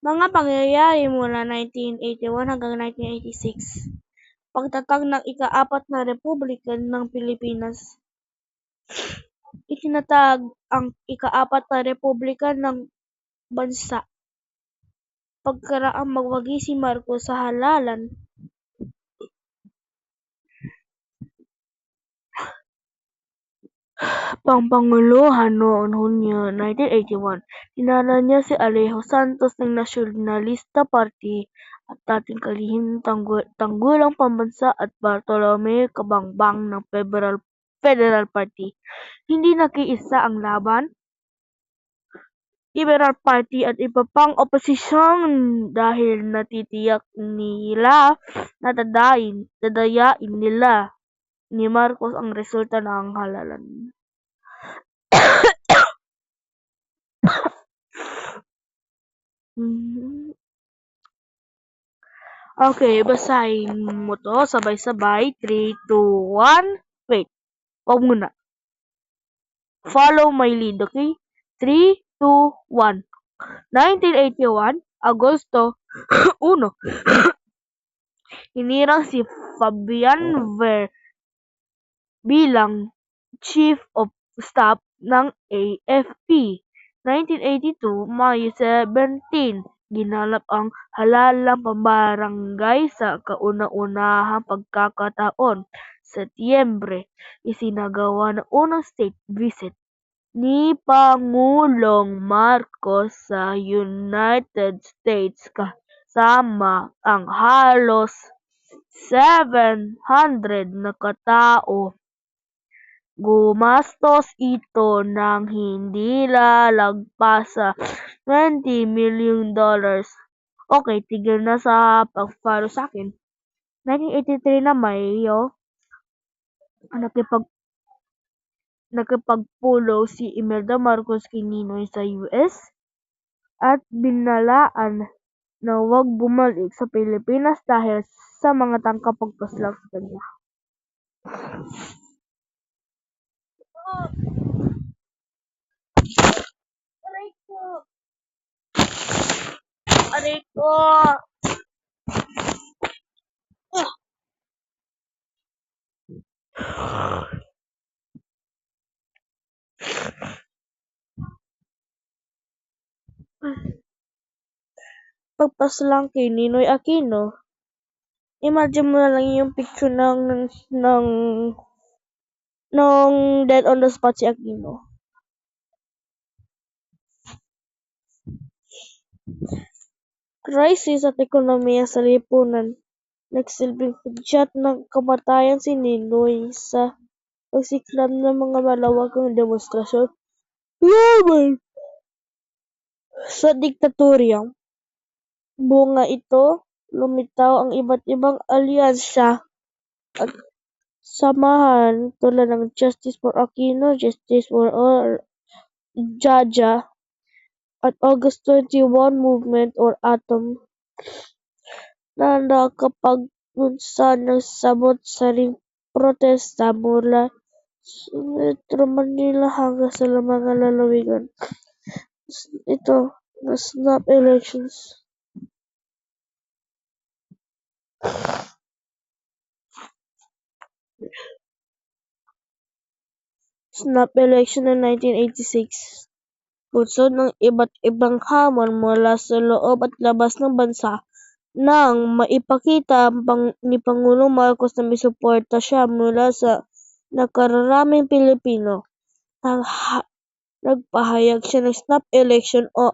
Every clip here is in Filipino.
Mga pangyayari mula 1981 hanggang 1986. Pagtatag ng ika-4 na Republika ng Pilipinas. Itinatag ang ika-4 na Republika ng Bansa. Pagkaraang magwagi si Marcos sa halalan, Pampanguluhan noong Hunyo 1981, dinala niya si Alejo Santos ng Nasyonalista Party at dating kalihim tanggulang pambansa at Bartolome Cabangbang ng Federal Party. Hindi nakiisa ang laban, Liberal Party at iba pang oposisyon dahil natitiyak nila na dadayain nila ni Marcos ang resulta ng halalan. Okay, basahin mo to sabay-sabay. 3, 2, 1. Wait, wag muna. Follow my lead, okay? 3, 2, 1. 1981, Agosto 1. Hinirang si Fabian Ver bilang Chief of Staff ng AFP. 1982, Mayo 17, ginanap ang halalang pambarangay sa kauna-unahang pagkakataon. Setyembre, isinagawa ng unang state visit ni Pangulong Marcos sa United States kasama ang halos 700 na katao. Gumastos ito ng hindi lalagpas sa $20 million. Okay, tigil na sa pag-follow sa akin. 1983 na Mayo, nakipagpulong si Imelda Marcos kay Ninoy sa US at binalaan na huwag bumalik sa Pilipinas dahil sa mga tangkang pagpaslang sa kanya. Aray ko! Pagpaslang kay Ninoy Aquino. Imagine mo na lang yung picture ng dead on the spot si Aquino. Crisis at ekonomiya sa lipunan. Nagsilbing hudyat ng kamatayan si Ninoy sa pagsiklab ng mga malawakang demonstrasyon laban sa diktatorya. Bunga ito, lumitaw ang iba't ibang alyansa at samahan tulad ng Justice for Aquino, Justice for All, Jaja, at August 21 Movement or ATOM na nakapaglunsad ng samot-saring protesta mula sa Metro Manila hanggang sa mga lalawigan. Ito, na snap elections. Snap election ng 1986. Puso ng iba't ibang hamon mula sa loob at labas ng bansa nang maipakita ni Pangulong Marcos na may suporta siya mula sa nakararaming Pilipino. Nagpahayag siya ng snap election o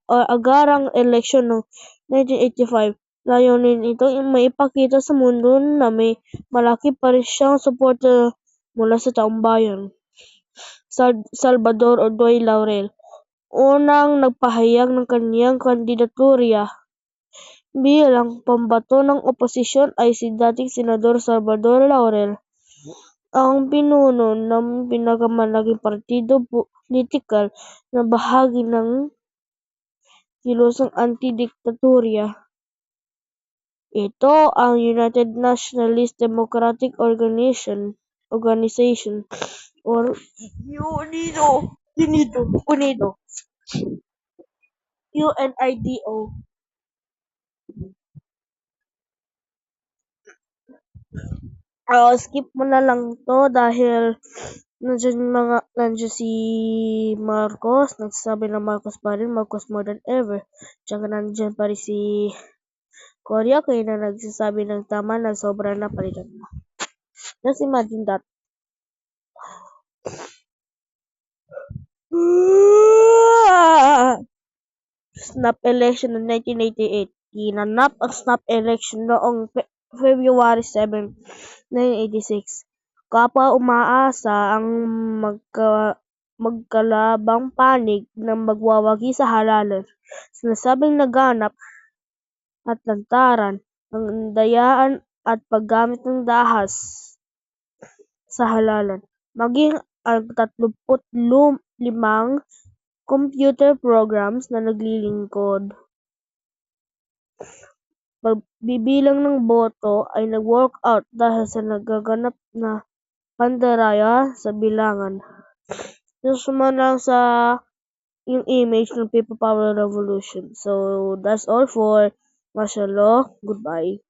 agarang election noong 1985. Layunin itong maipakita sa mundo na may malaki pa rin siyang suporta mula sa taong bayan. Salvador Odoy Laurel, unang nagpahayag ng kaniyang kandidaturya bilang pambato ng oposisyon ay si dating Senador Salvador Laurel, ang pinuno ng pinakamalaking partido politikal na bahagi ng kilusang anti-diktatorya. Ito ang United Nationalist Democratic Organization or UNIDO. UNIDO. Skip mo na lang 'to dahil nandiyan si Marcos, nagsasabi na Marcos pa rin, Marcos more than ever. Tsaka nandiyan pa rin si Cory Aquino na nagsasabi ng tama na, sobra na, palitan na. Just imagine that. Snap election noong 1988. Ginanap ang snap election noong February 7, 1986. Kapwa umaasa ang magkalabang panig na magwawagi sa halalan. Sinasabing naganap at lantaran ang dayaan at paggamit ng dahas sa halalan, maging ang 35 computer programs na naglilingkod. Pagbibilang ng boto ay nag-work out dahil sa nagaganap na pandaraya sa bilangan. Susuma lang sa yung image ng People Power Revolution. So, that's all for martial law. Goodbye.